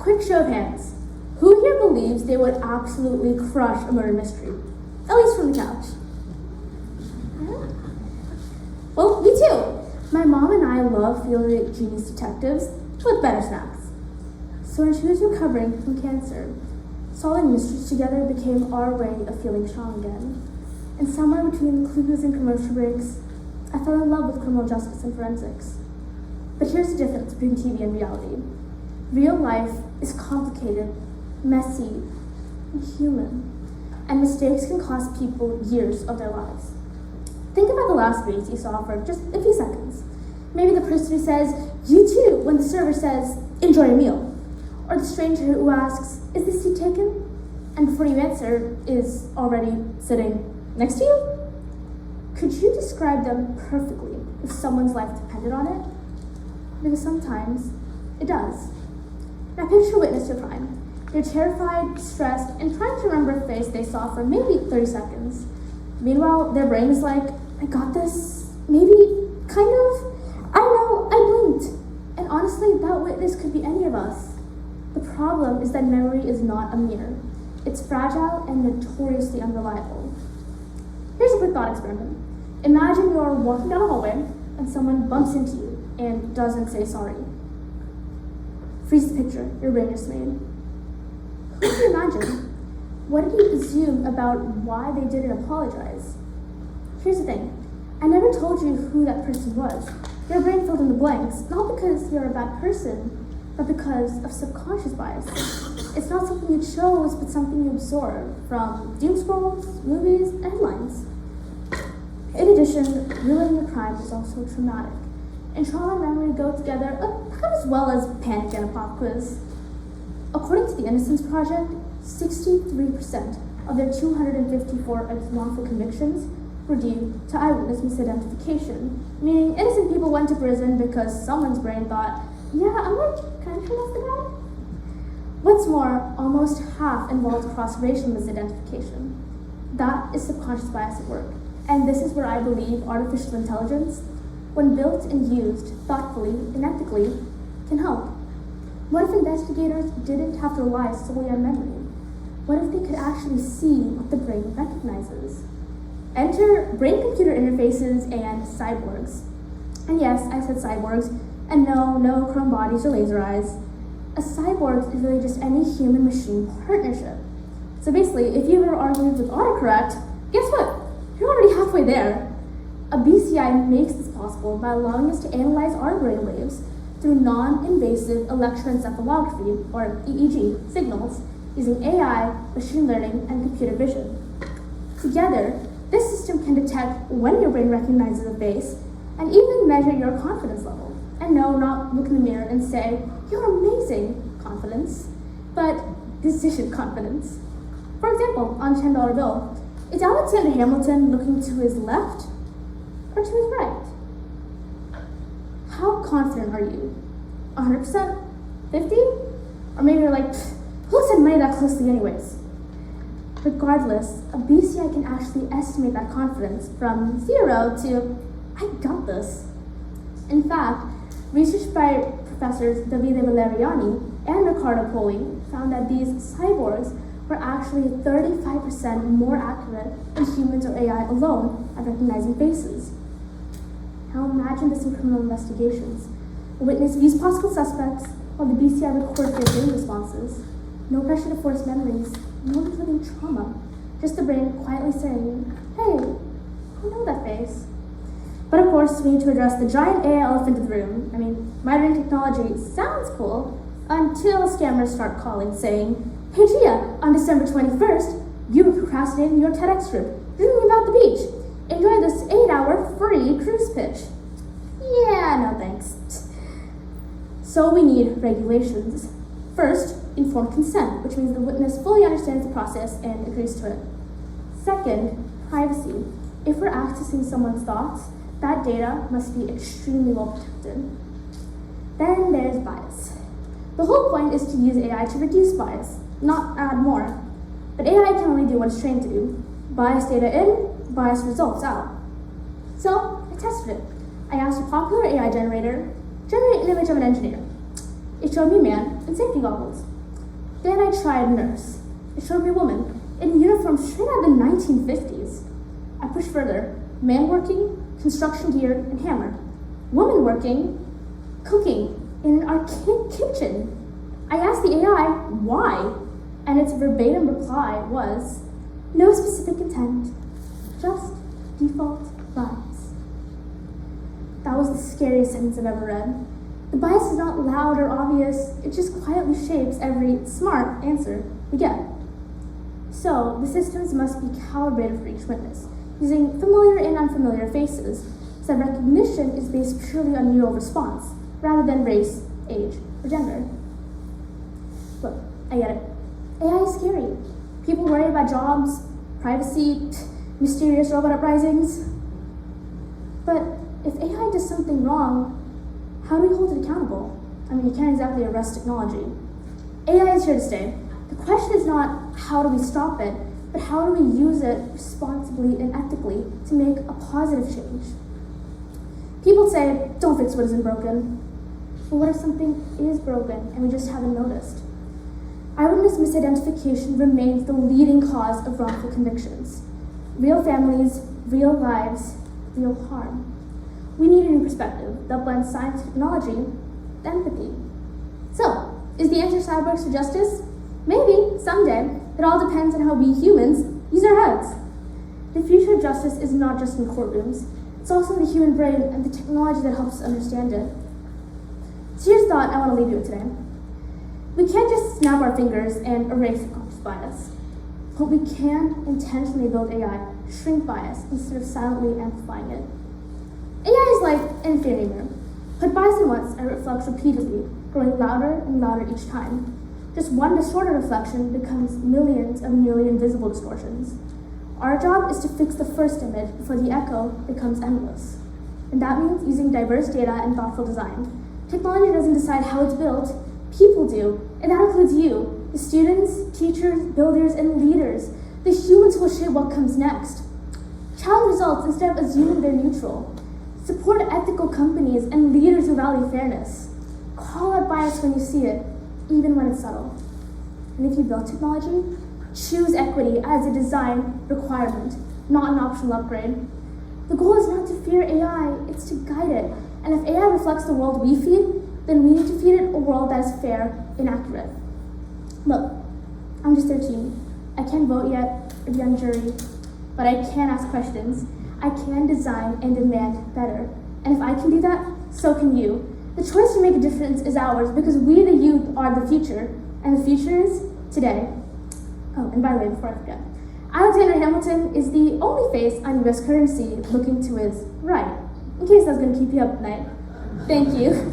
Quick show of hands. Who here believes they would absolutely crush a murder mystery? At least from the couch. Well, me too. My mom and I love feeling like genius detectives with better snacks. So when she was recovering from cancer, solving mysteries together became our way of feeling strong again. And somewhere between clues and commercial breaks, I fell in love with criminal justice and forensics. But here's the difference between TV and reality. Real life is complicated, messy, and human. And mistakes can cost people years of their lives. Think about the last race you saw for just a few seconds. Maybe the person who says, "You too," when the server says, "Enjoy your meal." Or the stranger who asks, "Is this seat taken?" And before you answer, is already sitting next to you? Could you describe them perfectly if someone's life depended on it? Because sometimes it does. Now picture a witness to a crime. They're terrified, stressed, and trying to remember a face they saw for maybe 30 seconds. Meanwhile, their brain is like, "I got this, maybe, kind of, I don't know, I blinked." And honestly, that witness could be any of us. The problem is that memory is not a mirror. It's fragile and notoriously unreliable. Here's a quick thought experiment. Imagine you're walking down a hallway and someone bumps into you and doesn't say sorry. Freeze the picture your brain just made. Who can you imagine? What did you assume about why they didn't apologize? Here's the thing. I never told you who that person was. Your brain filled in the blanks, not because you're a bad person, but because of subconscious bias. It's not something you chose, but something you absorb from doom scrolls, movies, and headlines. In addition, reliving a crime is also traumatic, and trauma and memory go together about as well as panic and a pop quiz. According to the Innocence Project, 63% of their 254 wrongful convictions were due to eyewitness misidentification, meaning innocent people went to prison because someone's brain thought, "Yeah, I'm kind of sure that's the guy." What's more, almost half involved cross-racial misidentification. That is subconscious bias at work, and this is where I believe artificial intelligence, when built and used thoughtfully and ethically, can help. What if investigators didn't have to rely solely on memory? What if they could actually see what the brain recognizes? Enter brain-computer interfaces and cyborgs. And yes, I said cyborgs, and no chrome bodies or laser eyes. A cyborg is really just any human-machine partnership. So basically, if you've ever argued with autocorrect, guess what? You're already halfway there. A BCI makes this possible by allowing us to analyze our brain waves through non-invasive electroencephalography, or EEG, signals, using AI, machine learning, and computer vision. Together, this system can detect when your brain recognizes a face and even measure your confidence level. And no, not look in the mirror and say, "You're amazing," confidence, but decision confidence. For example, on a $10 bill, is Alexander Hamilton looking to his left or to his right? How confident are you? 100%? 50? Or maybe you're like, who looks at money that closely anyways? Regardless, a BCI can actually estimate that confidence from 0 to, "I got this." In fact, research by professors Davide Valeriani and Riccardo Poli found that these cyborgs were actually 35% more accurate than humans or AI alone at recognizing faces. Now imagine this in criminal investigations. A witness views possible suspects while the BCI records their brain responses. No pressure to force memories, no including trauma. Just the brain quietly saying, "Hey, I know that face." But of course, we need to address the giant AI elephant in the room. Modern technology sounds cool until scammers start calling saying, "Hey Jia, on December 21st, you were procrastinating your TEDx trip, dreaming about the beach. Enjoy this 8-hour free cruise pitch." Yeah, no thanks. So we need regulations. First, informed consent, which means the witness fully understands the process and agrees to it. Second, privacy. If we're accessing someone's thoughts, that data must be extremely well protected. Then there's bias. The whole point is to use AI to reduce bias, not add more. But AI can only do what it's trained to do. Bias data in, bias results out. So I tested it. I asked a popular AI generator, generate an image of an engineer. It showed me a man in safety goggles. Then I tried nurse. It showed me a woman in uniform straight out of the 1950s. I pushed further. Man working, construction gear, and hammer. Woman working, cooking in an archaic kitchen. I asked the AI why, and its verbatim reply was, no specific intent, just default bias. That was the scariest sentence I've ever read. The bias is not loud or obvious, it just quietly shapes every smart answer we get. So, the systems must be calibrated for each witness, using familiar and unfamiliar faces, so that recognition is based purely on neural response, rather than race, age, or gender. Look, I get it. AI is scary. People worry about jobs, privacy, mysterious robot uprisings. But if AI does something wrong, how do we hold it accountable? I mean, you can't exactly arrest technology. AI is here to stay. The question is not how do we stop it, but how do we use it responsibly and ethically to make a positive change? People say, don't fix what isn't broken. But what if something is broken and we just haven't noticed? Eyewitness misidentification remains the leading cause of wrongful convictions. Real families, real lives, real harm. We need a new perspective that blends science, technology, and empathy. So, is the answer cyborgs for justice? Maybe, someday. It all depends on how we humans use our heads. The future of justice is not just in courtrooms. It's also in the human brain and the technology that helps us understand it. So here's a thought I want to leave you with today. We can't just snap our fingers and erase unconscious bias, but we can intentionally build AI to shrink bias instead of silently amplifying it. AI is like an infinity mirror. Put bias in once and it reflects repeatedly, growing louder and louder each time. Just one distorted reflection becomes millions of nearly invisible distortions. Our job is to fix the first image before the echo becomes endless. And that means using diverse data and thoughtful design. Technology doesn't decide how it's built, people do, and that includes you, the students, teachers, builders, and leaders, the humans who will shape what comes next. Challenge results instead of assuming they're neutral. Support ethical companies and leaders who value fairness. Call out bias when you see it, even when it's subtle. And if you build technology, choose equity as a design requirement, not an optional upgrade. The goal is not to fear AI, it's to guide it. And if AI reflects the world we feed, then we need to feed it a world that is fair and accurate. Look, I'm just 13. I can't vote yet or be on jury, but I can ask questions. I can design and demand better. And if I can do that, so can you. The choice to make a difference is ours because we, the youth, are the future. And the future is today. Oh, and by the way, before I forget, Alexander Hamilton is the only face on US currency looking to his right, in case that's going to keep you up at night. Thank you.